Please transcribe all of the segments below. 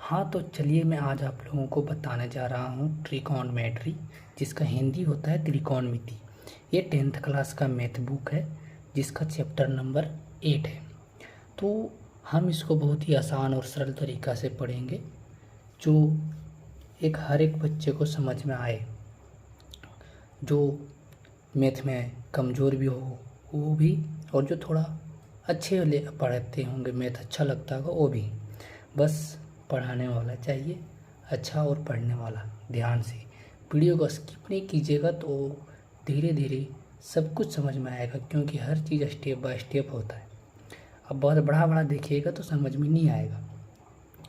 हाँ, तो चलिए मैं आज आप लोगों को बताने जा रहा हूँ ट्रिगोनोमेट्री, जिसका हिंदी होता है त्रिकोणमिति। ये 10th क्लास का मैथ बुक है, जिसका चैप्टर नंबर 8 है। तो हम इसको बहुत ही आसान और सरल तरीक़ा से पढ़ेंगे, जो हर एक बच्चे को समझ में आए। जो मैथ में कमज़ोर भी हो वो भी, और जो थोड़ा अच्छे वाले पढ़ते होंगे, मैथ अच्छा लगता होगा वो भी। बस पढ़ाने वाला चाहिए अच्छा, और पढ़ने वाला ध्यान से। वीडियो को स्किप नहीं कीजिएगा, तो धीरे धीरे सब कुछ समझ में आएगा, क्योंकि हर चीज़ स्टेप बाय स्टेप होता है। अब बहुत बड़ा बड़ा देखिएगा तो समझ में नहीं आएगा।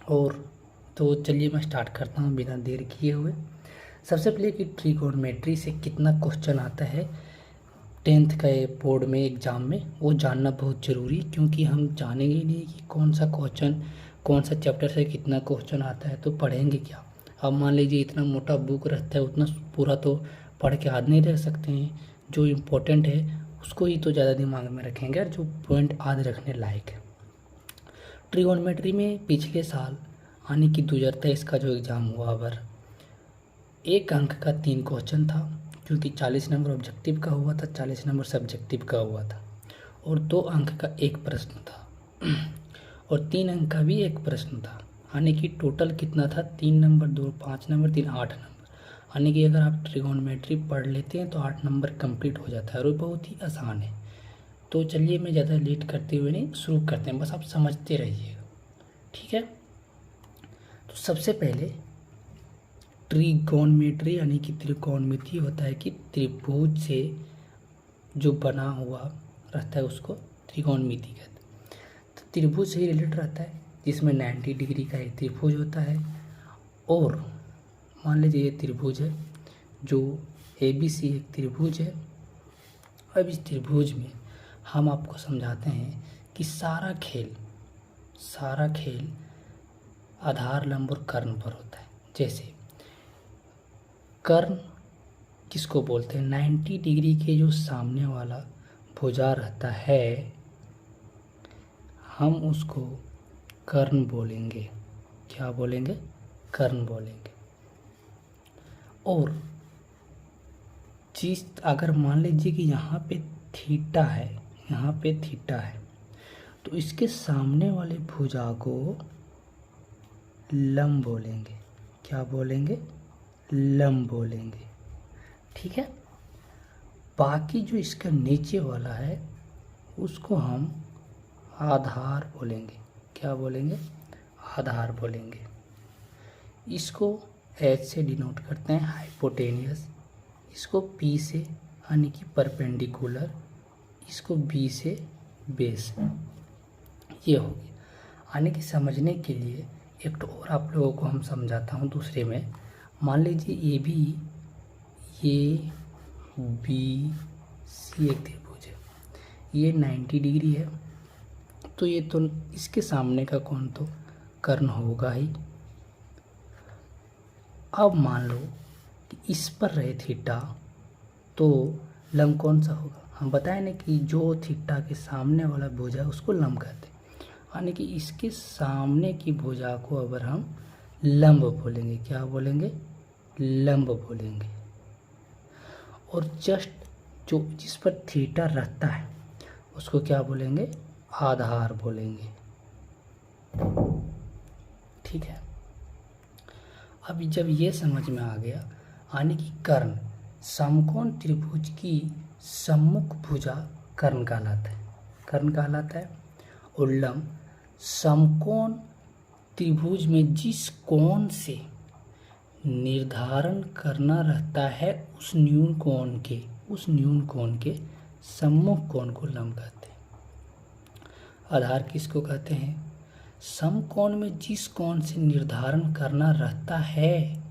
और तो चलिए मैं स्टार्ट करता हूँ बिना देर किए हुए। सबसे पहले कि ट्रिगोनोमेट्री से कितना क्वेश्चन आता है 10th का बोर्ड में एग्ज़ाम में, वो जानना बहुत ज़रूरी, क्योंकि हम जानेंगे ही नहीं कि कौन सा क्वेश्चन कौन सा चैप्टर से कितना क्वेश्चन आता है, तो पढ़ेंगे क्या। अब मान लीजिए इतना मोटा बुक रहता है, उतना पूरा तो पढ़ के याद नहीं रख सकते हैं। जो इम्पोर्टेंट है उसको ही तो ज़्यादा दिमाग में रखेंगे, और जो पॉइंट याद रखने लायक है। ट्रिगोनोमेट्री में पिछले साल यानी कि 2023 का जो एग्ज़ाम हुआ, पर 1 अंक का 3 क्वेश्चन था, क्योंकि 40 नंबर ऑब्जेक्टिव का हुआ था, 40 नंबर सब्जेक्टिव का हुआ था, और 2 अंक का 1 प्रश्न था, और 3 अंक का भी 1 प्रश्न था। यानी कि टोटल कितना था, 3 नंबर 2 5 नंबर 3 8 नंबर। यानी कि अगर आप ट्रिगोनोमेट्री पढ़ लेते हैं तो 8 नंबर कंप्लीट हो जाता है, और वो बहुत ही आसान है। तो चलिए मैं ज़्यादा लेट करते हुए नहीं, शुरू करते हैं, बस आप समझते रहिएगा, ठीक है। तो सबसे पहले ट्रिगोनोमेट्री यानी कि त्रिकोणमिति होता है कि त्रिभुज से जो बना हुआ रहता है उसको त्रिकोणमिति कहते हैं। तो त्रिभुज से ही रिलेटेड रहता है, जिसमें 90 डिग्री का एक त्रिभुज होता है। और मान लीजिए ये त्रिभुज है, जो ABC एक त्रिभुज है। अब इस त्रिभुज में हम आपको समझाते हैं कि सारा खेल आधार, लंब और कर्ण पर होता है। जैसे कर्ण किसको बोलते हैं, 90 डिग्री के जो सामने वाला भुजा रहता है, हम उसको कर्ण बोलेंगे। क्या बोलेंगे, कर्ण बोलेंगे। और चीज अगर मान लीजिए कि यहाँ पे थीटा है, तो इसके सामने वाले भुजा को लंब बोलेंगे। क्या बोलेंगे, लंब बोलेंगे, ठीक है। बाकी जो इसका नीचे वाला है उसको हम आधार बोलेंगे। क्या बोलेंगे, आधार बोलेंगे। इसको H से डिनोट करते हैं, हाइपोटेनियस। इसको P से यानी कि परपेंडिकुलर, इसको B से बेस। ये हो गया। यानी कि समझने के लिए एक तो और आप लोगों को हम समझाता हूँ दूसरे में। मान लीजिए ABC एक त्रिभुज है, ये 90 डिग्री है, तो ये तो इसके सामने का कौन, तो कर्ण होगा ही। अब मान लो कि इस पर रहे थीटा, तो लंब कौन सा होगा। हम बताएं ना कि जो थीटा के सामने वाला भुजा उसको लंब कहते हैं। यानी कि इसके सामने की भुजा को अगर हम लंब बोलेंगे, क्या बोलेंगे, लंब बोलेंगे। और जस्ट जो जिस पर थीटा रहता है उसको क्या बोलेंगे, आधार बोलेंगे, ठीक है। अब जब ये समझ में आ गया, यानी कि कर्ण समकोण त्रिभुज की सम्मुख भुजा कर्ण कहलाता है। और लंब समकोण त्रिभुज में जिस कोण से निर्धारण करना रहता है उस न्यून कोण के सम्मुख कोण को लंब कहते हैं। आधार किसको कहते हैं, समकोण में जिस कोण से निर्धारण करना रहता है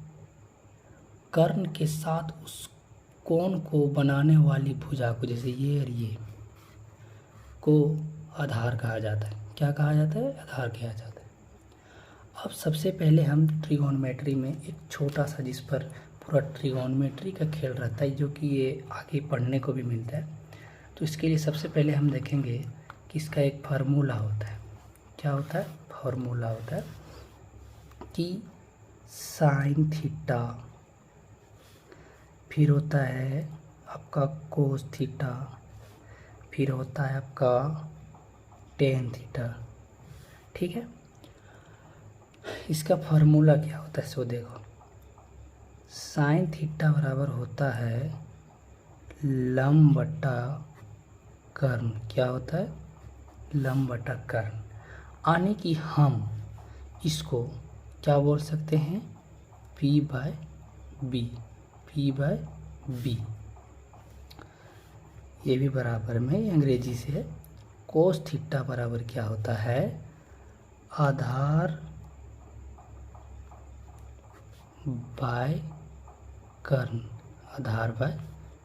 कर्ण के साथ उस कोण को बनाने वाली भुजा को, जैसे ये और ये को आधार कहा जाता है। क्या कहा जाता है, आधार कहा जाता है। अब सबसे पहले हम ट्रिगोनोमेट्री में एक छोटा सा, जिस पर पूरा ट्रिगोनोमेट्री का खेल रहता है, जो कि ये आगे पढ़ने को भी मिलता है, तो इसके लिए सबसे पहले हम देखेंगे कि इसका एक फार्मूला होता है। क्या होता है, फार्मूला होता है। कि साइन थीटा, फिर होता है आपका कोस थीटा, फिर होता है आपका टेन थीटा। ठीक है, इसका फार्मूला क्या होता है सो देखो, साइन थीटा बराबर होता है लंब बटा कर्ण। क्या होता है? लंब बटा कर्ण। यानी कि हम इसको क्या बोल सकते हैं? P by B, P by B. ये भी बराबर में अंग्रेजी से है। कोस थीटा बराबर क्या होता है? आधार बाय कर्ण, आधार बाय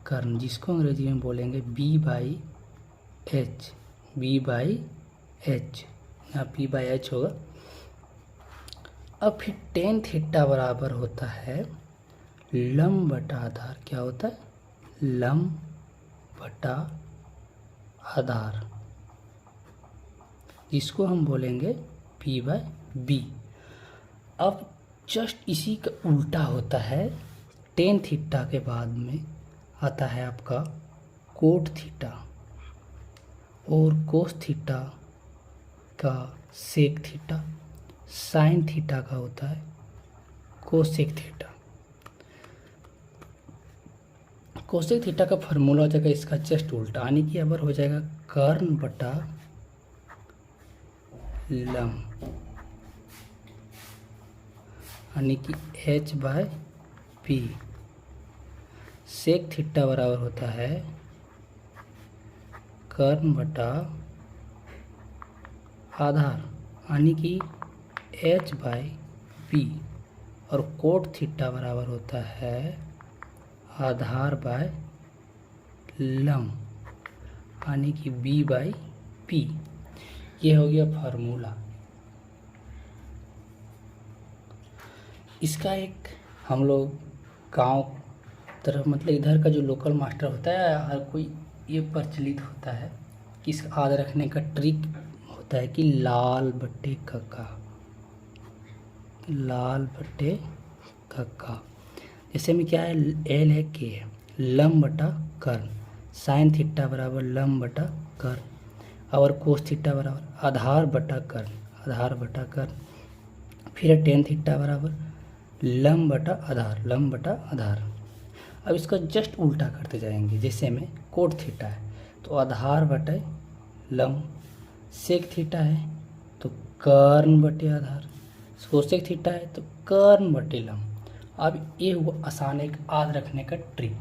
कर्ण, जिसको अंग्रेजी में बोलेंगे B by H, B by H, यहाँ पी बाई एच होगा। अब फिर टेन थीटा बराबर होता है लंब बटा आधार। क्या होता है? लंब बटा आधार, जिसको हम बोलेंगे पी बाय बी। अब जस्ट इसी का उल्टा होता है, टेन थीटा के बाद में आता है आपका कोट थीटा, और कोस थीटा का सेक थीटा, साइन थीटा का होता है कोसेक थीटा। कोसेक थीटा का फार्मूला हो जाएगा इसका जस्ट उल्टा, यानी कि अबर हो जाएगा कर्ण बटा लंब, यानी कि h by P. Sec theta बराबर होता है कर्ण बटा आधार, यानी कि h बाय पी। और कोट थीटा बराबर होता है आधार बाय लंब, यानी कि b बाई पी। ये हो गया फार्मूला। इसका एक हम लोग गांव तरफ, मतलब इधर का जो लोकल मास्टर होता है, हर कोई ये प्रचलित होता है कि इसका याद रखने का ट्रिक होता है कि लाल बट्टे कक्का, लाल बट्टे कक्का। जैसे में क्या है, एल है, के है, लंब बटा कर्ण, साइन थीटा बराबर लंब बटा कर्ण, और कोस थीटा बराबर आधार बटा कर्ण, आधार बटा कर्ण। फिर टेन थीटा बराबर लंब बटा आधार, लंब बटा आधार। अब इसका जस्ट उल्टा करते जाएंगे। जैसे में कोट थीटा है तो आधार बटे लंब, सेक थीटा है तो कर्ण बटे आधार, कोसेक थीटा है तो कर्ण बटे लंब। अब ये हुआ आसान एक याद रखने का ट्रिक।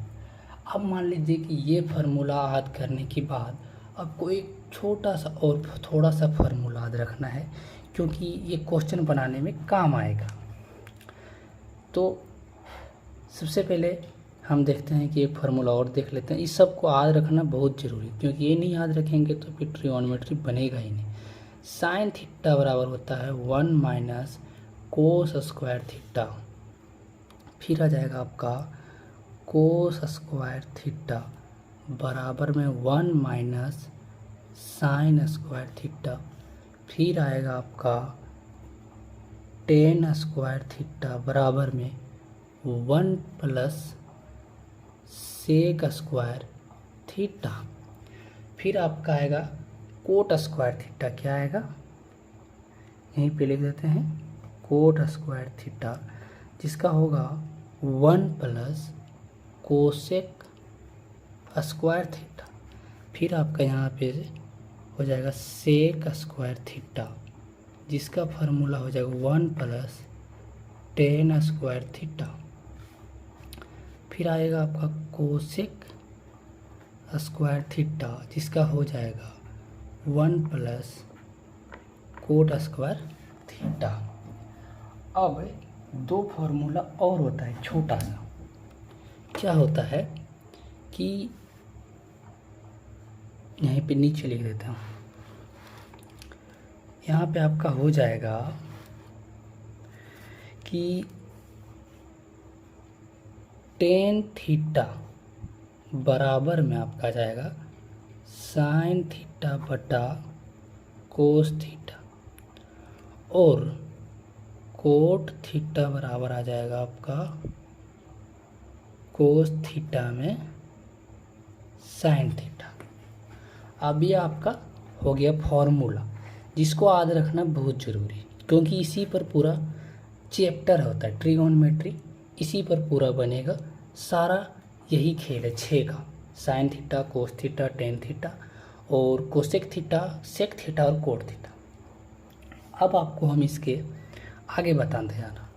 अब मान लीजिए कि ये फार्मूला याद करने के बाद आपको एक छोटा सा और थोड़ा सा फार्मूला याद रखना है, क्योंकि ये क्वेश्चन बनाने में काम आएगा। तो सबसे पहले हम देखते हैं कि एक फार्मूला और देख लेते हैं। इस सब को याद रखना बहुत ज़रूरी, क्योंकि ये नहीं याद रखेंगे तो फिर ट्रिगोनोमेट्री बनेगा ही नहीं। साइन थीटा बराबर होता है 1 माइनस कोस स्क्वायर थीटा, फिर आ जाएगा आपका कोस स्क्वायर थीटा बराबर में 1 माइनस साइन स्क्वायर थीटा, फिर आएगा आपका टेन स्क्वायर थीटा बराबर में 1 प्लस सेक स्क्वायर थीटा, फिर आपका आएगा कोट स्क्वायर थीटा। क्या आएगा, यहीं पे लिख देते हैं, कोट स्क्वायर थीटा, जिसका होगा 1 प्लस कोसेक स्क्वायर थीटा। फिर आपका यहाँ पे हो जाएगा सेक स्क्वायर थीटा, जिसका फार्मूला हो जाएगा 1 प्लस टेन स्क्वायर थीटा। फिर आएगा आपका कोसेक स्क्वायर थीटा, जिसका हो जाएगा 1 प्लस कोट स्क्वायर थीटा। अब दो फार्मूला और होता है छोटा सा। क्या होता है कि यहीं पे नीचे लिख देता हूँ, यहाँ पे आपका हो जाएगा कि टेन थीटा बराबर में आपका आ जाएगा साइन थीटा बटा कोस थीटा, और कोट थीटा बराबर आ जाएगा आपका कोस थीटा में साइन थीटा। अब ये आपका हो गया फॉर्मूला, जिसको याद रखना बहुत ज़रूरी है, क्योंकि इसी पर पूरा चैप्टर होता है ट्रिगोनोमेट्री, इसी पर पूरा बनेगा सारा। यही खेल है 6 का, sign theta, cos theta, tan theta और कोसेक थीटा, सेक थीटा और कोट थीटा। अब आपको हम इसके आगे बताते जाना।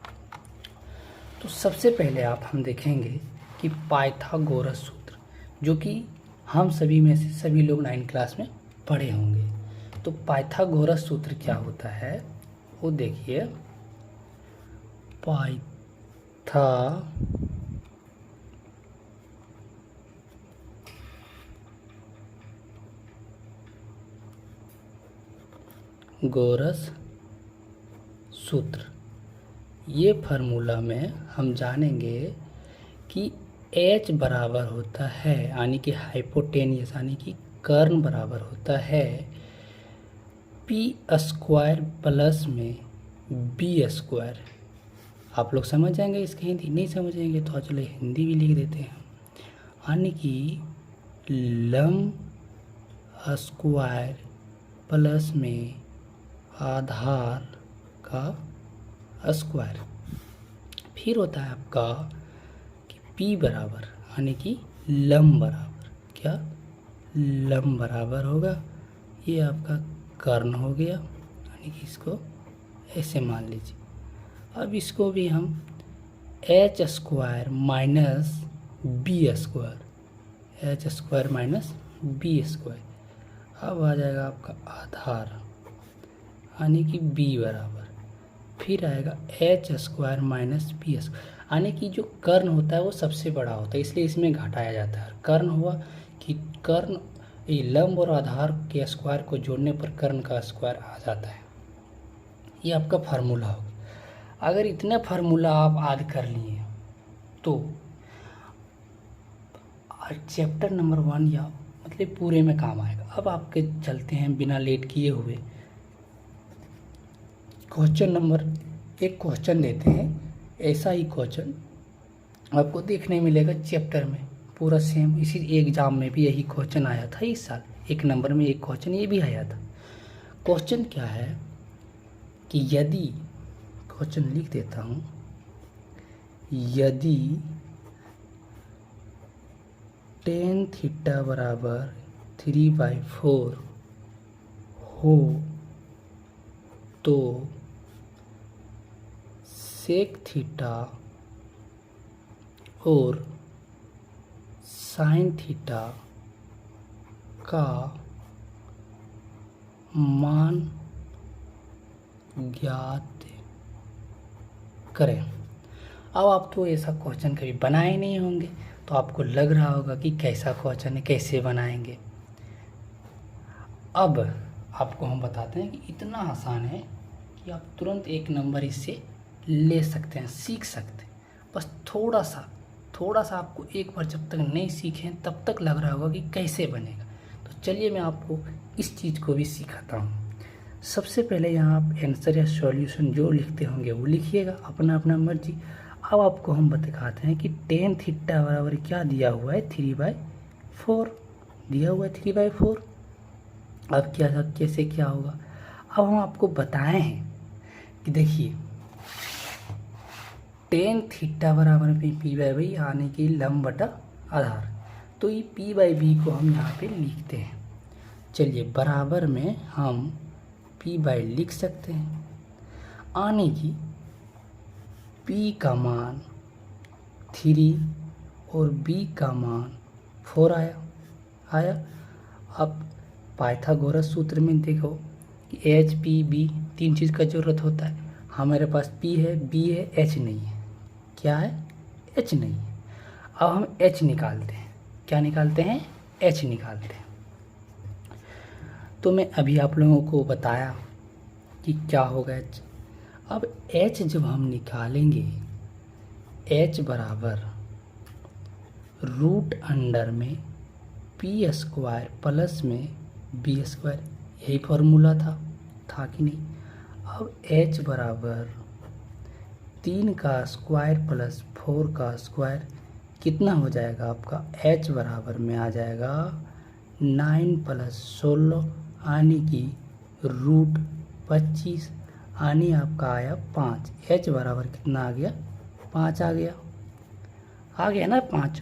तो सबसे पहले हम देखेंगे कि पाइथागोरस सूत्र, जो कि हम सभी में से सभी लोग 9th क्लास में पढ़े होंगे। तो पाइथागोरस सूत्र क्या होता है वो देखिए। पाइथागोरस सूत्र, ये फार्मूला में हम जानेंगे कि h बराबर होता है, यानी कि हाइपोटेनियस यानी कि कर्ण बराबर होता है p² प्लस में b²। आप लोग समझ जाएंगे इसकी हिंदी, नहीं समझेंगे तो चलो हिंदी भी लिख देते हैं। यानी कि लंब स्क्वायर प्लस में आधार का स्क्वायर। फिर होता है आपका कि p बराबर यानी कि लंब बराबर, क्या लंब बराबर होगा, ये आपका कर्ण हो गया, यानी कि इसको ऐसे मान लीजिए। अब इसको भी हम h² minus b², h² minus b²। अब आ जाएगा आपका आधार यानी कि b बराबर, फिर आएगा h² माइनस b², यानी कि जो कर्ण होता है वो सबसे बड़ा होता है, इसलिए इसमें घटाया जाता है। कर्ण हुआ कि कर्ण ये लंब और आधार के स्क्वायर को जोड़ने पर कर्ण का स्क्वायर आ जाता है। ये आपका फार्मूला होगा। अगर इतना फार्मूला आप याद कर लिए तो चैप्टर नंबर 1 या मतलब पूरे में काम आएगा। अब आपके चलते हैं बिना लेट किए हुए क्वेश्चन नंबर, एक क्वेश्चन देते हैं। ऐसा ही क्वेश्चन आपको देखने मिलेगा चैप्टर में पूरा सेम। इसी एग्ज़ाम में भी यही क्वेश्चन आया था इस साल, 1 नंबर में एक क्वेश्चन ये भी आया था। क्वेश्चन क्या है कि यदि, क्वेश्चन लिख देता हूँ, यदि tan थीटा बराबर 3/4 हो तो सेक थीटा और साइन थीटा का मान ज्ञात करें। अब आप तो ऐसा क्वेश्चन कभी बनाए नहीं होंगे, तो आपको लग रहा होगा कि कैसा क्वेश्चन है, कैसे बनाएंगे। अब आपको हम बताते हैं कि इतना आसान है कि आप तुरंत 1 नंबर इससे ले सकते हैं, सीख सकते हैं। बस थोड़ा सा आपको एक बार जब तक नहीं सीखें तब तक लग रहा होगा कि कैसे बनेगा। तो चलिए मैं आपको इस चीज़ को भी सिखाता हूँ। सबसे पहले यहाँ आप आंसर या सॉल्यूशन जो लिखते होंगे वो लिखिएगा, अपना अपना मर्जी। अब आपको हम दिखाते हैं कि tan थीटा बराबर क्या दिया हुआ है, 3/4 दिया हुआ है, 3/4। अब कैसे क्या होगा, अब हम आपको बताए हैं कि देखिए tan थीटा बराबर में p/b यानी कि लंब बटा आधार। तो ये p/b को हम यहाँ पे लिखते हैं। चलिए बराबर में हम p/ लिख सकते हैं, यानी कि p का मान 3 और b का मान 4 आया। अब पाइथागोरस सूत्र में देखो कि h p b 3 चीज़ का ज़रूरत होता है। हमारे पास p है, b है, h नहीं है। क्या है? h नहीं है। अब हम h निकालते हैं। क्या निकालते हैं? h निकालते हैं। तो मैं अभी आप लोगों को बताया कि क्या होगा h। अब h जब हम निकालेंगे, h बराबर √अंडर में p² प्लस में b², यही फॉर्मूला था कि नहीं। अब h बराबर 3 का स्क्वायर प्लस 4 का स्क्वायर कितना हो जाएगा आपका, h बराबर में आ जाएगा 9 प्लस 16 यानी कि रूट 25 यानी आपका आया 5। h बराबर कितना आ गया, 5 आ गया ना 5।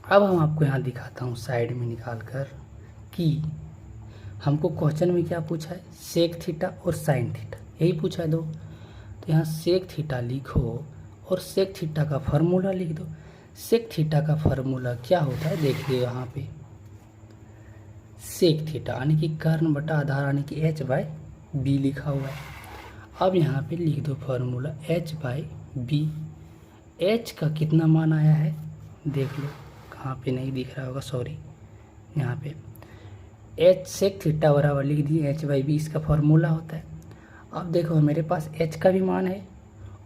अब हम आपको यहाँ दिखाता हूँ साइड में निकाल कर कि हमको क्वेश्चन में क्या पूछा है, सेक थीटा और साइन थीटा, यही पूछा है दो। तो यहाँ सेक थीटा लिखो और सेक थीटा का फार्मूला लिख दो। सेक थीटा का फार्मूला क्या होता है देख लियो यहाँ पे, सेक थीटा यानी कि कर्ण बटा आधार यानी कि h बाई बी लिखा हुआ है। अब यहाँ पे लिख दो formula h by B. h का कितना मान आया है देख लो, कहाँ पे नहीं दिख रहा होगा, सॉरी, यहाँ पे h सेक थीटा बराबर लिख दिए h बाई बी, इसका फार्मूला होता है। अब देखो मेरे पास h का भी मान है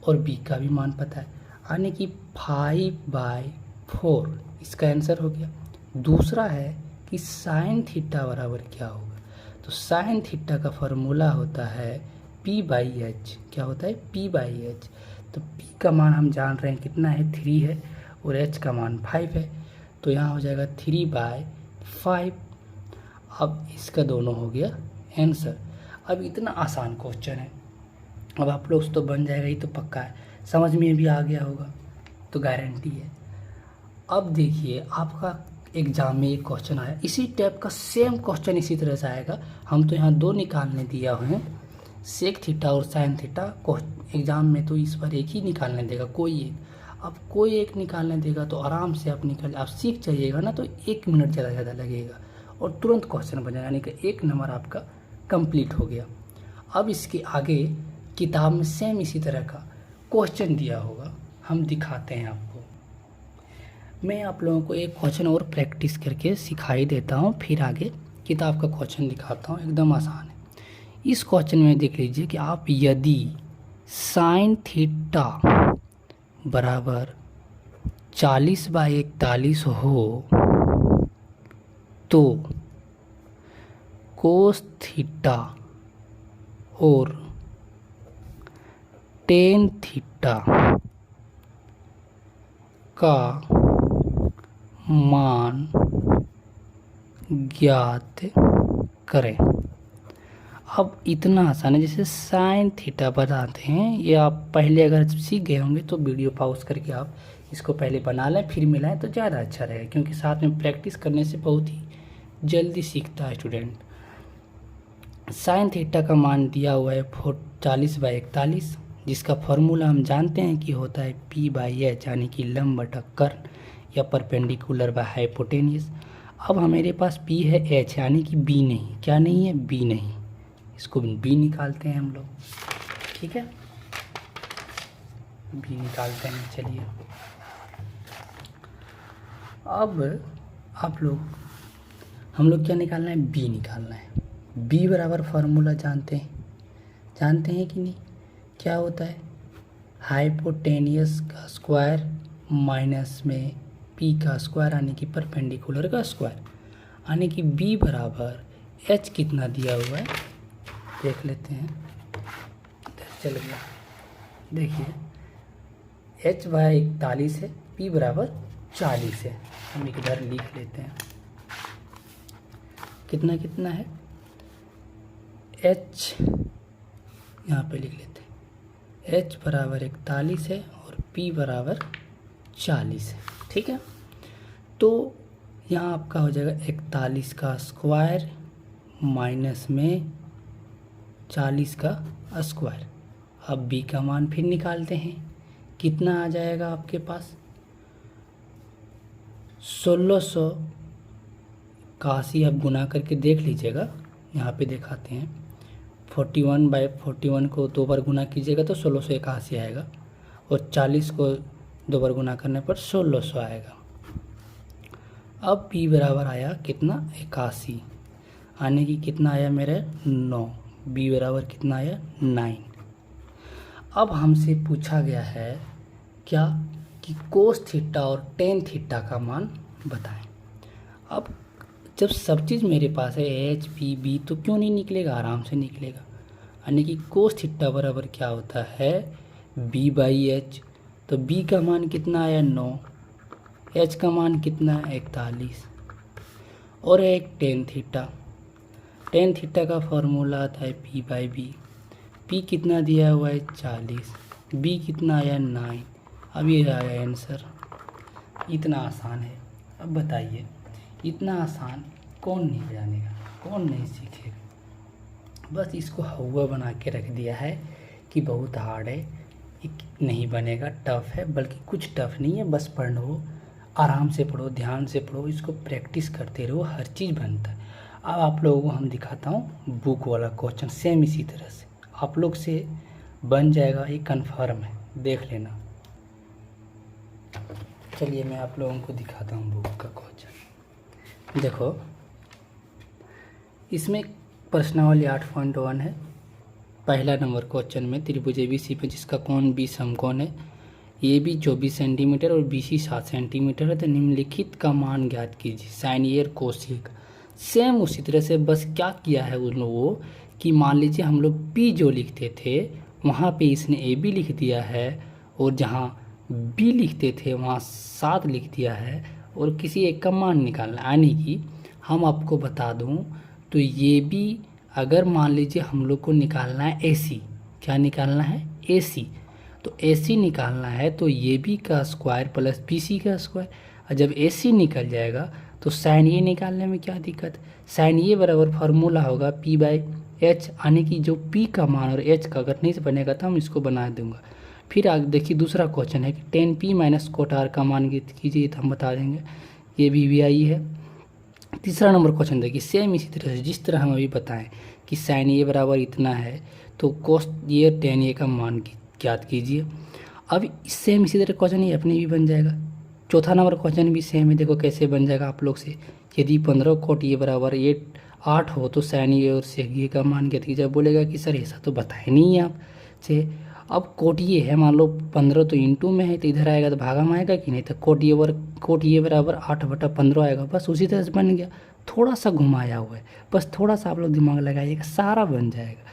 और b का भी मान पता है, यानी कि 5/4 इसका आंसर हो गया। दूसरा है कि साइन थीटा बराबर क्या होगा, तो साइन थीटा का फार्मूला होता है p/h। क्या होता है, p/h। तो p का मान हम जान रहे हैं कितना है, 3 है, और h का मान 5 है, तो यहाँ हो जाएगा 3/5। अब इसका दोनों हो गया आंसर। अब इतना आसान क्वेश्चन है, अब आप लोग तो बन जाएगा, ये तो पक्का है, समझ में भी आ गया होगा तो गारंटी है। अब देखिए आपका एग्जाम में एक क्वेश्चन आया, इसी टाइप का सेम क्वेश्चन इसी तरह से आएगा। हम तो यहाँ 2 निकालने दिया हुए हैं, सेक थीटा और साइन थीटा। एग्जाम में तो इस बार एक ही निकालने देगा, कोई एक। अब कोई एक निकालने देगा तो आराम से आप निकाल, आप सीख जाइएगा ना, तो 1 मिनट ज़्यादा लगेगा और तुरंत क्वेश्चन बन जाएगा, यानी कि 1 नंबर आपका कंप्लीट हो गया। अब इसके आगे किताब में सेम इसी तरह का क्वेश्चन दिया होगा, हम दिखाते हैं आपको। मैं आप लोगों को एक क्वेश्चन और प्रैक्टिस करके सिखाई देता हूँ, फिर आगे किताब का क्वेश्चन दिखाता हूँ, एकदम आसान है। इस क्वेश्चन में देख लीजिए कि आप यदि साइन थीटा बराबर 40/41 हो तो कोस थीटा और टेन थीटा का मान ज्ञात करें। अब इतना आसान है, जैसे साइन थीटा बताते हैं, ये आप पहले अगर सीख गए होंगे तो वीडियो पॉज करके आप इसको पहले बना लें फिर मिलाएं तो ज़्यादा अच्छा रहेगा, क्योंकि साथ में प्रैक्टिस करने से बहुत ही जल्दी सीखता है स्टूडेंट। साइन थीटा का मान दिया हुआ है 40/41, जिसका फॉर्मूला हम जानते हैं कि होता है p/h, यानी कि लंब बटा कर्ण या परपेंडिकुलर बाय हाइपोटेनियस। अब हमारे पास p है, h यानी कि b नहीं, क्या नहीं है, b नहीं, इसको b निकालते हैं हम लोग, ठीक है, b निकालते हैं। चलिए अब हम लोग क्या निकालना है, b निकालना है। b बराबर फार्मूला जानते हैं कि नहीं, क्या होता है, हाइपोटेनियस का स्क्वायर माइनस में p का स्क्वायर यानी कि परपेंडिकुलर का स्क्वायर, यानी कि b बराबर h कितना दिया हुआ है देख लेते हैं, चल गया, देखिए h/41 है, p बराबर 40 है, हम इधर लिख लेते हैं, कितना है, h यहाँ पे लिख लेते हैं, h बराबर 41 है और p बराबर 40 है, ठीक है। तो यहाँ आपका हो जाएगा 41 का स्क्वायर माइनस में 40 का स्क्वायर। अब b का मान फिर निकालते हैं, कितना आ जाएगा आपके पास, 1681 आप गुना करके देख लीजिएगा, यहाँ पे दिखाते हैं 41/41 को 2 बार गुना कीजिएगा तो 1681 आएगा, और 40 को 2 बार गुना करने पर 1600 आएगा। अब p बराबर आया कितना, 81, आने की कितना आया मेरे 9, b बराबर कितना आया 9। अब हमसे पूछा गया है क्या कि कोस थीटा और टेन थीटा का मान बताएं। अब जब सब चीज़ मेरे पास है h p b, तो क्यों नहीं निकलेगा, आराम से निकलेगा, यानी कि कोस थीटा बराबर क्या होता है, b/h, तो b का मान कितना आया 9, h का मान कितना है 41, और एक टेन थीटा का फॉर्मूला आता है p/b, p कितना दिया हुआ है 40, b कितना आया 9। अब ये आया आंसर। इतना आसान है। अब बताइए इतना आसान कौन नहीं जानेगा, कौन नहीं सीखेगा। बस इसको हवा बना के रख दिया है कि बहुत हार्ड है, ये नहीं बनेगा, टफ़ है, बल्कि कुछ टफ़ नहीं है। बस पढ़ो, आराम से पढ़ो, ध्यान से पढ़ो, इसको प्रैक्टिस करते रहो, हर चीज़ बनता है। अब आप लोगों को हम दिखाता हूँ बुक वाला क्वेश्चन, सेम इसी तरह से आप लोग से बन जाएगा, ये कन्फर्म है, देख लेना। चलिए मैं आप लोगों को दिखाता हूँ बुक का क्वेश्चन। देखो इसमें प्रश्नावली 8.1 है। पहला नंबर क्वेश्चन में त्रिभुज ABC पे जिसका कोण 20 समकोण है, AB 24 सेंटीमीटर और BC 7 सेंटीमीटर है, तो निम्नलिखित का मान ज्ञात कीजिए। साइन ईयर कोसेक सेम उसी तरह से, बस क्या किया है उन लोगों कि मान लीजिए हम लोग P जो लिखते थे वहाँ पे इसने AB लिख दिया है, और जहाँ B लिखते थे वहाँ 7 लिख दिया है, और किसी एक का मान निकालना। यानी कि हम आपको बता दूँ तो ये भी, अगर मान लीजिए हम लोग को निकालना है AC, क्या निकालना है AC, तो AC निकालना है तो ये भी का स्क्वायर प्लस BC का स्क्वायर, और जब AC निकल जाएगा तो साइन ए निकालने में क्या दिक्कत। साइन ए बराबर फार्मूला होगा p/h, यानी कि जो p का मान और h का अगर नहीं से बनेगा तो हम इसको बना दूंगा। फिर आगे देखिए दूसरा क्वेश्चन है कि tan p minus cot r का मान कीजिए, तो हम बता देंगे, ये भी आई है। तीसरा नंबर क्वेश्चन देखिए सेम इसी तरह से, जिस तरह हम अभी बताएं कि साइन ए बराबर इतना है तो कोस ये tan ए का मान ज्ञात कीजिए। अब सेम इसी तरह क्वेश्चन ये अपने भी बन जाएगा। चौथा नंबर क्वेश्चन भी सेम है, देखो कैसे बन जाएगा आप लोग से। यदि 15 कोट ए बराबर 8 हो तो साइन ए और सेक ए का मान ज्ञात कीजिए। बोलेगा कि सर ऐसा तो बताए नहीं है आपसे। अब कोट ये है, मान लो 15 तो इंटू में है तो इधर आएगा तो भागा में आएगा कि नहीं, तो कोट ये बराबर 8/15 आएगा। बस उसी तरह से बन गया, थोड़ा सा घुमाया हुआ है, बस थोड़ा सा आप लोग दिमाग लगाइएगा, सारा बन जाएगा।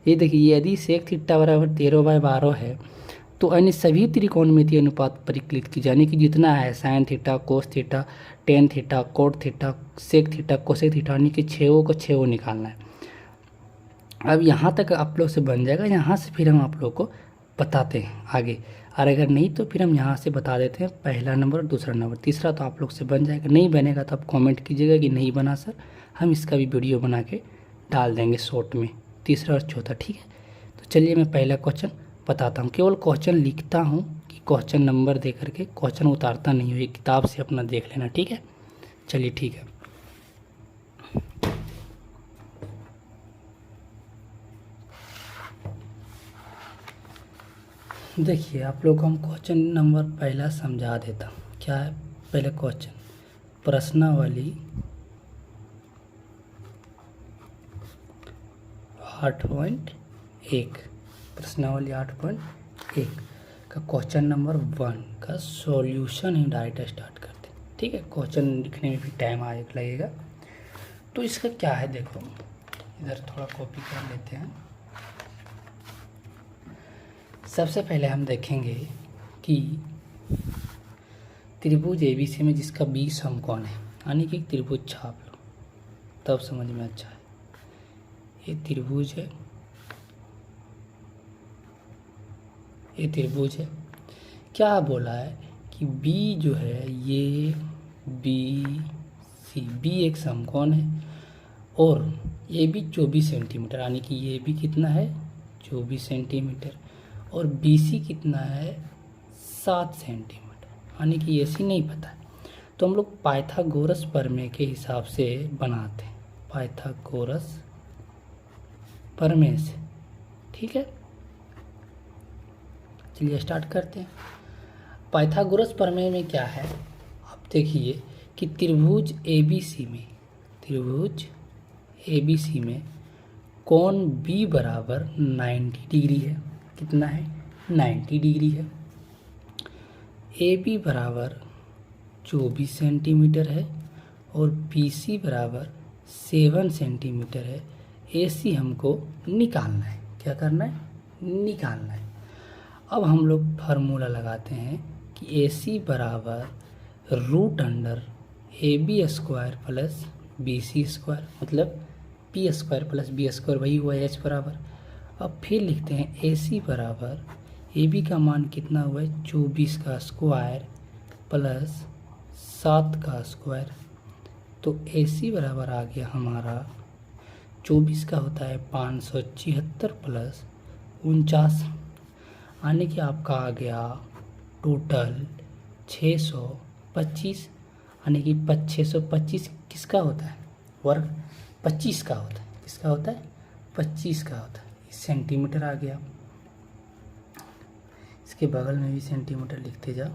ये देखिए यदि सेक थीटा बराबर 13/12 है तो अन्य सभी त्रिकोणमितीय अनुपात परिकलित की जाने की जितना है sine theta, cos theta, tan theta, cot theta, sec theta, cosec theta, यानी कि छेवों को छेवों निकालना है। अब यहाँ तक आप लोग से बन जाएगा, यहाँ से फिर हम आप लोग को बताते हैं आगे, और अगर नहीं तो फिर हम यहाँ से बता देते हैं पहला नंबर, दूसरा नंबर, तीसरा तो आप लोग से बन जाएगा। नहीं बनेगा तो आप कमेंट कीजिएगा कि नहीं बना सर, हम इसका भी वीडियो बना के डाल देंगे शॉर्ट में, तीसरा और चौथा, ठीक है। तो चलिए मैं पहला क्वेश्चन बताता हूँ, केवल क्वेश्चन लिखता हूँ कि क्वेश्चन नंबर दे करके, क्वेश्चन उतारता नहीं हूँ, ये किताब से अपना देख लेना, ठीक है। चलिए ठीक है। देखिए आप लोग को हम क्वेश्चन नंबर पहला समझा देता हूँ। क्या है पहले क्वेश्चन, प्रश्नावली 8.1, प्रश्नावली 8.1 का क्वेश्चन नंबर 1 का सॉल्यूशन ही डायरेक्ट स्टार्ट करते हैं, ठीक है। क्वेश्चन लिखने में भी टाइम लगेगा। तो इसका क्या है, देखो इधर थोड़ा कॉपी कर लेते हैं। सबसे पहले हम देखेंगे कि त्रिभुज ABC में जिसका 20 समकोण है, यानी कि त्रिभुज छाप लो तब समझ में अच्छा है। ये त्रिभुज है, ये त्रिभुज है। क्या बोला है कि B जो है ये B एक समकोण है, और ये भी 24 सेंटीमीटर, यानी कि ये भी कितना है 24 सेंटीमीटर, और BC कितना है 7 सेंटीमीटर, यानी कि AC नहीं पता है। तो हम लोग पाइथागोरस प्रमेय के हिसाब से बनाते हैं, पाइथागोरस प्रमेय से, ठीक है। चलिए स्टार्ट करते हैं। पाइथागोरस प्रमेय में क्या है, आप देखिए कि त्रिभुज ABC में कोण B बराबर 90 डिग्री है। कितना है 90 डिग्री है। AB बराबर 24 सेंटीमीटर है, और BC बराबर 7 सेंटीमीटर है। AC हमको निकालना है, क्या करना है, निकालना है। अब हम लोग फार्मूला लगाते हैं कि AC बराबर √√AB² प्लस BC², मतलब P² प्लस B², वही हुआ H बराबर। अब फिर लिखते हैं AC बराबर AB का मान कितना हुआ है 24 का स्क्वायर प्लस 7 का स्क्वायर। तो AC बराबर आ गया हमारा 24 का होता है 576 प्लस 49, आने कि आपका आ गया टोटल 625, यानी कि 625 किसका होता है वर्ग, 25 का होता है। किसका होता है 25 का होता है। सेंटीमीटर आ गया, इसके बगल में भी सेंटीमीटर लिखते जाओ।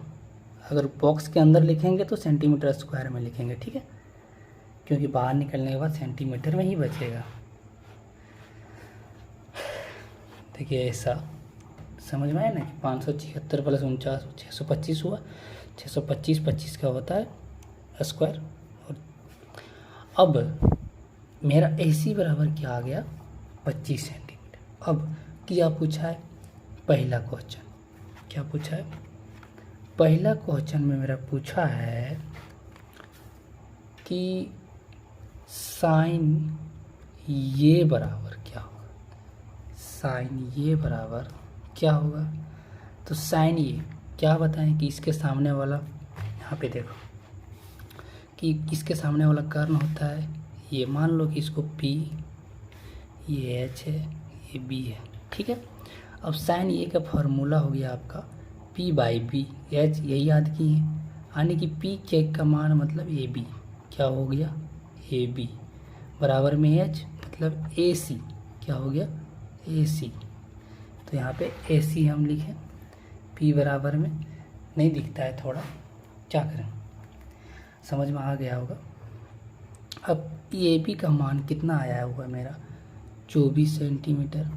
अगर बॉक्स के अंदर लिखेंगे तो सेंटीमीटर स्क्वायर में लिखेंगे, ठीक है, क्योंकि बाहर निकलने के बाद सेंटीमीटर में ही बचेगा। देखिए ऐसा समझ में आया ना कि 576 प्लस 49 625 हुआ। 625 25 का होता है स्क्वायर। और अब मेरा AC बराबर क्या आ गया 25 सेंटीमीटर। अब क्या पूछा है पहला क्वेश्चन, क्या पूछा है पहला क्वेश्चन में मेरा पूछा है कि साइन ये बराबर क्या होगा, साइन ये बराबर क्या होगा। तो साइन ये क्या बताएं कि इसके सामने वाला, यहाँ पे देखो कि इसके सामने वाला कर्ण होता है ये, मान लो कि इसको P, ये H है, ये B है, ठीक है। अब साइन ये का फार्मूला हो गया आपका P/B, H यही याद किए हैं, यानी कि P के का मान मतलब AB, क्या हो गया AB बराबर में H मतलब AC, क्या हो गया AC। तो यहाँ पे AC हम लिखें, P बराबर में नहीं दिखता है थोड़ा, क्या करें, समझ में आ गया होगा। अब AB का मान कितना आया हुआ मेरा 24 सेंटीमीटर,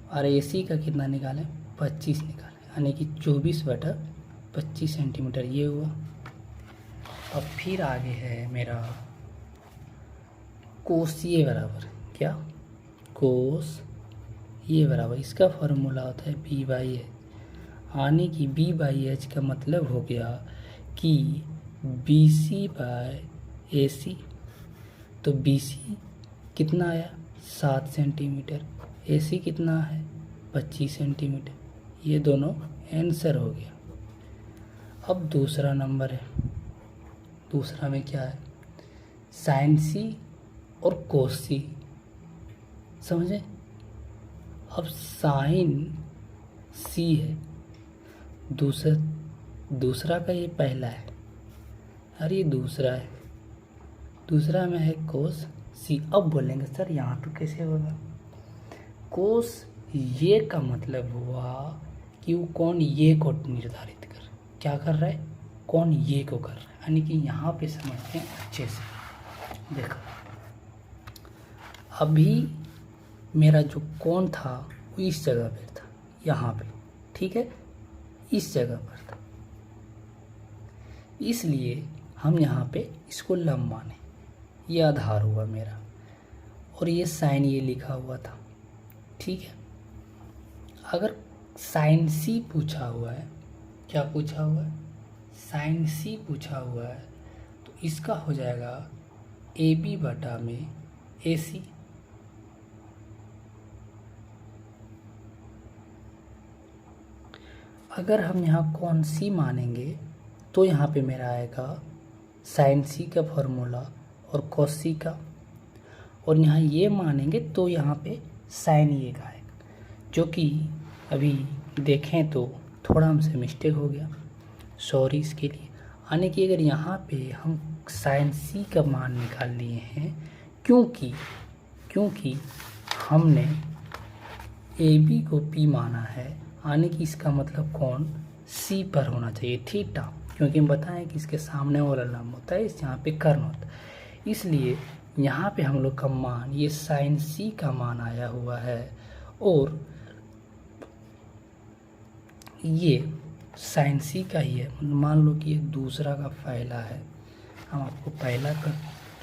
और AC का कितना निकालें 25 निकालें, यानी कि 24/25 सेंटीमीटर ये हुआ। अब फिर आगे है मेरा कोस ये बराबर क्या, कोस ये बराबर, इसका फार्मूला होता है B/H, यानी कि B/H का मतलब हो गया कि BC/AC। तो BC कितना आया 7 सेंटीमीटर, AC कितना है 25 सेंटीमीटर, ये दोनों आंसर हो गया। अब दूसरा नंबर है, दूसरा में क्या है साइन C और कोस C, समझे। अब साइन C है, दूसरा का ये पहला है और ये दूसरा है, दूसरा में है कोस C। अब बोलेंगे सर यहाँ तो कैसे होगा, कोस ये का मतलब हुआ कि वो कौन ये को निर्धारित क्या कर रहा है, कौन ये को कर रहा है, यानी कि यहाँ पे समझते हैं अच्छे से। देखो अभी मेरा जो कोण था वो इस जगह पर था, यहाँ पे, ठीक है, इस जगह पर था, इसलिए हम यहाँ पे इसको लंब माने, ये आधार हुआ मेरा, और ये साइन ये लिखा हुआ था, ठीक है। अगर साइन C पूछा हुआ है, क्या पूछा हुआ है साइन C पूछा हुआ है, तो इसका हो जाएगा AB बटा में AC। अगर हम यहाँ कौन सी मानेंगे तो यहाँ पे मेरा आएगा साइन C का फॉर्मूला और कॉस C का, और यहाँ ये मानेंगे तो यहाँ पे साइन ये का आएगा, जो कि अभी देखें तो थोड़ा हमसे मिस्टेक हो गया, सॉरी इसके लिए। यानी कि अगर यहाँ पे हम साइन C का मान निकाल लिए हैं, क्योंकि हमने AB को P माना है, यानी कि इसका मतलब कौन C पर होना चाहिए थीटा, क्योंकि हम बताएं कि इसके सामने वाला लंब होता है, इस यहाँ पे कर्ण होता है, इसलिए यहाँ पे हम लोग का मान ये साइन C का मान आया हुआ है, और ये साइन C का ही है। मान लो कि ये दूसरा का पहला है, हम आपको पहला का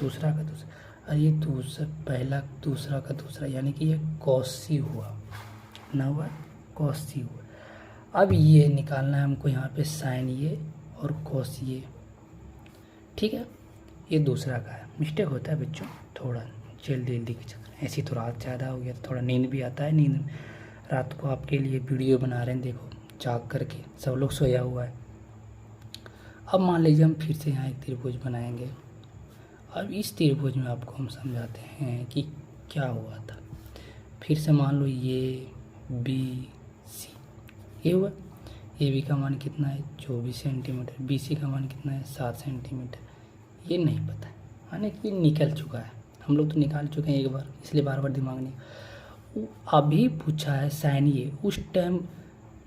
दूसरा का दूसरा, और ये पहला दूसरा का दूसरा, यानी कि ये कॉस C हुआ ना, हुआ कॉस C हुआ। अब ये निकालना है हमको यहाँ पे साइन ये और कोस ये, ठीक है। ये दूसरा का है, मिस्टेक होता है बच्चों थोड़ा जल्दी जल्दी के चक्कर, ऐसी तो रात ज़्यादा हो गया तो थोड़ा नींद भी आता है। नींद रात को आपके लिए वीडियो बना रहे हैं, देखो जाग करके सब लोग सोया हुआ है। अब मान लीजिए हम फिर से यहाँ एक त्रिभुज बनाएंगे। अब इस त्रिभुज में आपको हम समझाते हैं कि क्या हुआ था। फिर से मान लो ये बी सी, ये हुआ। ए बी का मान कितना है 24 सेंटीमीटर, बी सी का मान कितना है 7 सेंटीमीटर। ये नहीं पता है, यानी कि निकल चुका है, हम लोग तो निकाल चुके हैं एक बार, इसलिए बार बार दिमाग नहीं। अभी पूछा है साइन ये, उस टाइम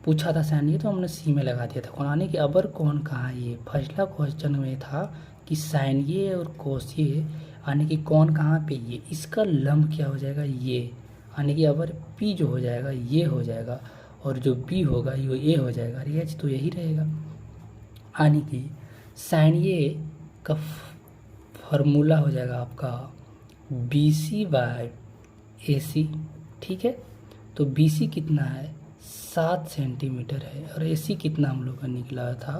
पूछा था साइन ये तो हमने सी में लगा दिया था कौन, यानी कि अबर कौन कहाँ ये। फर्स्टला क्वेश्चन में था कि साइन ये और कोस ये, यानी कि कौन कहाँ पे ये, इसका लंब क्या हो जाएगा ये, यानी कि अबर पी जो हो जाएगा ये हो जाएगा और जो बी होगा ये हो जाएगा, एच तो यही रहेगा। यानी कि साइन ये का फॉर्मूला हो जाएगा आपका बी सी बाय ए सी, ठीक है। तो बी सी कितना है 7 सेंटीमीटर है और ए सी कितना हम लोग का निकला था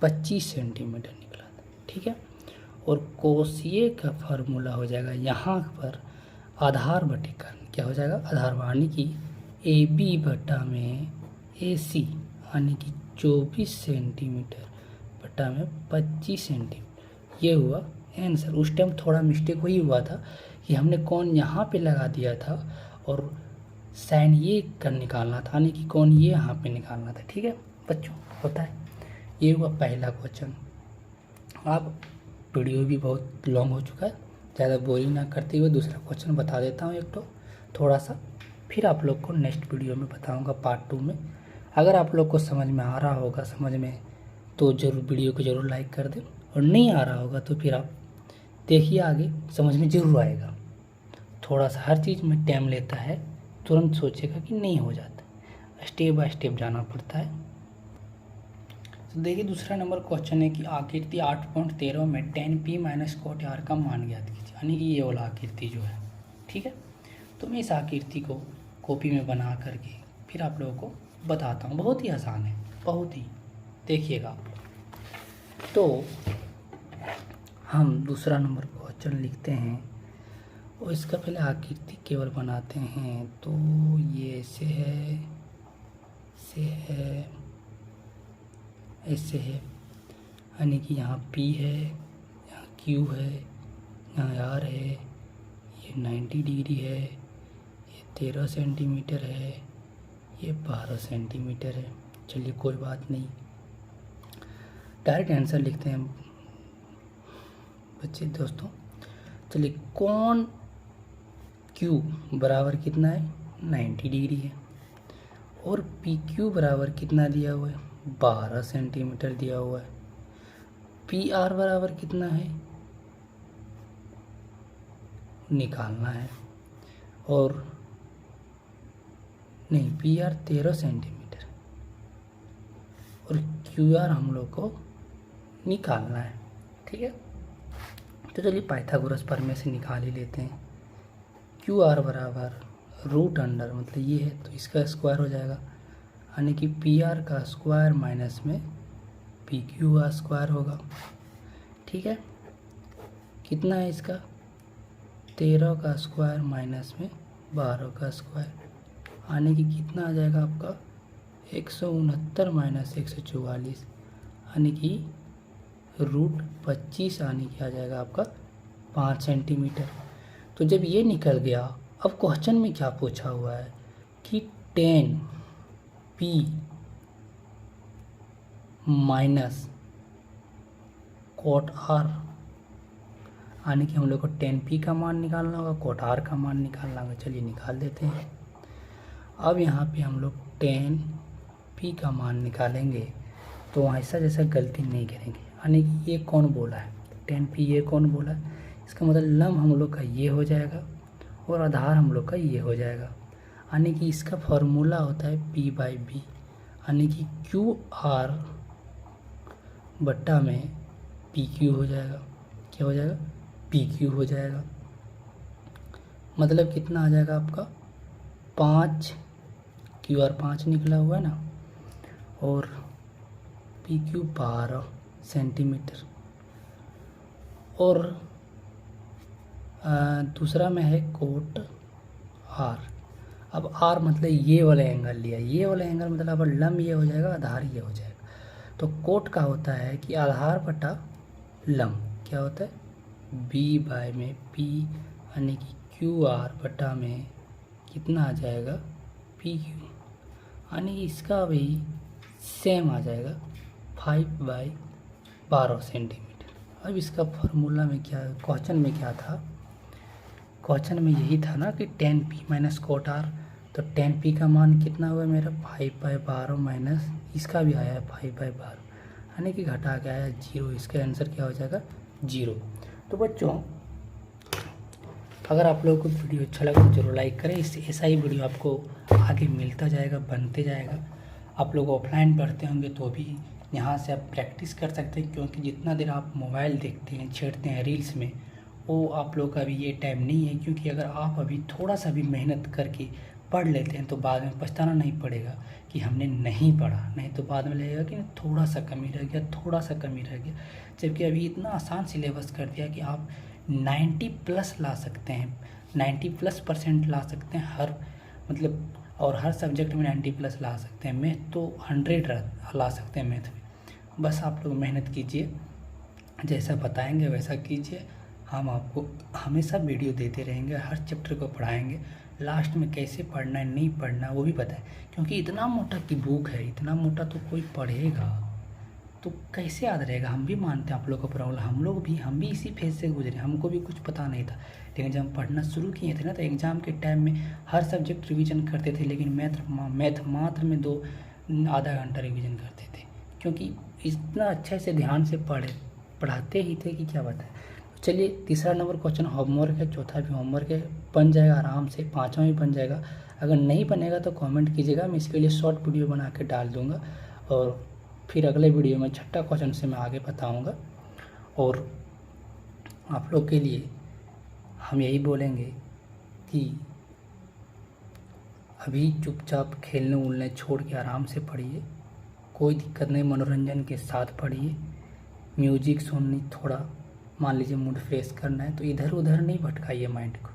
25 सेंटीमीटर निकला था, ठीक है। और कोसिए का फार्मूला हो जाएगा यहाँ पर आधार बटे कर्ण, क्या हो जाएगा आधार, यानी कि ए बी बटा में ए सी, यानी कि 24 सेंटीमीटर बटा में 25 सेंटीमीटर, ये हुआ आंसर। उस टाइम थोड़ा मिस्टेक वही हुआ था कि हमने कौन यहाँ पे लगा दिया था और साइन ये कर निकालना था, यानी कि कौन ये यहाँ पे निकालना था, ठीक है बच्चों, होता है। ये हुआ पहला क्वेश्चन। अब वीडियो भी बहुत लॉन्ग हो चुका है, ज़्यादा बोरिंग ना करते हुए दूसरा क्वेश्चन बता देता हूँ एक तो थोड़ा सा, फिर आप लोग को नेक्स्ट वीडियो में बताऊँगा पार्ट 2 में। अगर आप लोग को समझ में आ रहा होगा समझ में तो ज़रूर वीडियो को ज़रूर लाइक कर दें, और नहीं आ रहा होगा तो फिर आप देखिए आगे समझ में ज़रूर आएगा। थोड़ा सा हर चीज़ में टाइम लेता है, तुरंत सोचेगा कि नहीं हो जाता, स्टेप बाय स्टेप जाना पड़ता है। तो देखिए दूसरा नंबर क्वेश्चन है कि आकृति 8.13 में tan p minus cot r का मान ज्ञात कीजिए, यानी कि ये वाला आकृति जो है, ठीक है। तो मैं इस आकृति को कॉपी में बना करके फिर आप लोगों को बताता हूँ, बहुत ही आसान है, बहुत ही, देखिएगा आप लोग। तो हम दूसरा नंबर क्वेश्चन लिखते हैं और इसका पहले आकृति केवल बनाते हैं। तो ये ऐसे है, से है, ऐसे है, यानी कि यहाँ P है, यहाँ Q है, यहाँ R है, ये 90 डिग्री है, ये 13 सेंटीमीटर है, ये 12 सेंटीमीटर है। चलिए कोई बात नहीं, डायरेक्ट आंसर लिखते हैं बच्चे दोस्तों। चलिए कौन Q बराबर कितना है 90 डिग्री है और PQ बराबर कितना दिया हुआ है 12 सेंटीमीटर दिया हुआ है। PR बराबर कितना है निकालना है, और नहीं PR 13 सेंटीमीटर और QR हम लोग को निकालना है, ठीक है। तो चलिए पाइथागोरस प्रमेय से निकाल ही लेते हैं। QR बराबर रूट अंडर, मतलब ये है तो इसका स्क्वायर हो जाएगा, यानी कि PR का स्क्वायर माइनस में PQ का स्क्वायर होगा, ठीक है। कितना है इसका 13 का स्क्वायर माइनस में 12 का स्क्वायर, यानी कि कितना आ जाएगा आपका 169 माइनस 144, यानी कि रूट 25, यानी कि आ जाएगा आपका 5 सेंटीमीटर। तो जब ये निकल गया, अब क्वेश्चन में क्या पूछा हुआ है कि tan P minus cot R, यानी कि हम लोग को tan P का मान निकालना होगा, कोट R का मान निकालना होगा। चलिए निकाल देते हैं। अब यहाँ पे हम लोग tan P का मान निकालेंगे तो ऐसा जैसा गलती नहीं करेंगे, यानी कि ये कौन बोला है tan P, ये कौन बोला है, इसका मतलब लंब हम लोग का ये हो जाएगा और आधार हम लोग का ये हो जाएगा, यानी कि इसका फॉर्मूला होता है P बाई बी, यानी कि QR बट्टा में PQ हो जाएगा, क्या हो जाएगा PQ हो जाएगा। मतलब कितना आ जाएगा आपका 5, QR 5 निकला हुआ है ना, और पी क्यू 12 सेंटीमीटर। और दूसरा में है कोट आर। अब आर मतलब ये वाला एंगल लिया, ये वाला एंगल मतलब अब लंब ये हो जाएगा, आधार ये हो जाएगा। तो कोट का होता है कि आधार बटा लंब क्या होता है, बी बाय में पी यानी कि क्यू आर बटा में कितना आ जाएगा, पी क्यू, यानी कि इसका भी सेम आ जाएगा 5/12 सेंटीमीटर। अब इसका फार्मूला में क्या, क्वेश्चन में क्या था, क्वेश्चन में यही था ना कि 10p माइनस कोट आर। तो 10p का मान कितना हुआ मेरा 5/12 माइनस इसका भी आया है 5/12, यानी कि घटा के आया 0। इसका आंसर क्या हो जाएगा 0। तो बच्चों अगर आप लोगों को वीडियो अच्छा लगा तो जरूर लाइक करें। इससे ऐसा ही वीडियो आपको आगे मिलता जाएगा, बनते जाएगा। आप लोग ऑफलाइन पढ़ते होंगे तो भी यहाँ से आप प्रैक्टिस कर सकते हैं, क्योंकि जितना देर आप मोबाइल देखते हैं, छेड़ते हैं रील्स में, वो आप लोग का अभी ये टाइम नहीं है। क्योंकि अगर आप अभी थोड़ा सा भी मेहनत करके पढ़ लेते हैं तो बाद में पछताना नहीं पड़ेगा कि हमने नहीं पढ़ा, नहीं तो बाद में लगेगा कि थोड़ा सा कमी रह गया, थोड़ा सा कमी रह गया। जबकि अभी इतना आसान सिलेबस कर दिया कि आप 90+ ला सकते हैं, 90+% ला सकते हैं हर मतलब, और हर सब्जेक्ट में 90+ ला सकते हैं। मैथ तो 100 ला सकते हैं मैथ में। बस आप लोग मेहनत कीजिए, जैसा बताएंगे वैसा कीजिए। हम आपको हमेशा वीडियो देते रहेंगे, हर चैप्टर को पढ़ाएंगे। लास्ट में कैसे पढ़ना है, नहीं पढ़ना वो भी बताएं, क्योंकि इतना मोटा की बुक है, इतना मोटा तो कोई पढ़ेगा तो कैसे याद रहेगा। हम भी मानते हैं आप लोग का प्रॉब्लम, हम भी इसी फेज से गुजरे, हमको भी कुछ पता नहीं था। लेकिन जब हम पढ़ना शुरू किए थे ना तो एग्ज़ाम के टाइम में हर सब्जेक्ट रिवीजन करते थे, लेकिन मैथ मात्र में आधा घंटा रिवीजन करते थे, क्योंकि इतना अच्छे से ध्यान से पढ़ाते ही थे कि क्या बताएं। चलिए तीसरा नंबर क्वेश्चन होमवर्क है, चौथा भी होमवर्क है, बन जाएगा आराम से, पाँचवा भी बन जाएगा। अगर नहीं बनेगा तो कमेंट कीजिएगा, मैं इसके लिए शॉर्ट वीडियो बना के डाल दूँगा। और फिर अगले वीडियो में छठा क्वेश्चन से मैं आगे बताऊँगा। और आप लोग के लिए हम यही बोलेंगे कि अभी चुपचाप खेलने उलने छोड़ के आराम से पढ़िए, कोई दिक्कत नहीं, मनोरंजन के साथ पढ़िए। म्यूजिक सुननी, थोड़ा मान लीजिए मूड फ्रेश करना है तो इधर उधर नहीं भटकाइए माइंड को।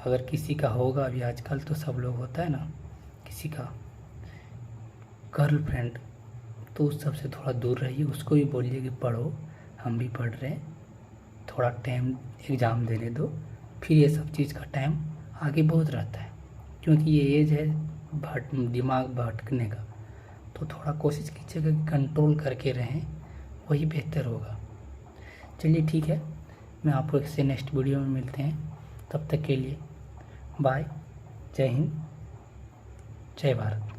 अगर किसी का होगा, अभी आजकल तो सब लोग होता है ना, किसी का गर्लफ्रेंड, तो उस सब से थोड़ा दूर रहिए। उसको भी बोलिए कि पढ़ो, हम भी पढ़ रहे हैं, थोड़ा टाइम एग्ज़ाम देने दो, फिर ये सब चीज़ का टाइम आगे बहुत रहता है। क्योंकि ये एज है दिमाग भटकने का, तो थोड़ा कोशिश कीजिएगा कि कंट्रोल करके रहें, वही बेहतर होगा। चलिए ठीक है, मैं आपको इससे नेक्स्ट वीडियो में मिलते हैं। तब तक के लिए बाय, जय हिंद, जय भारत।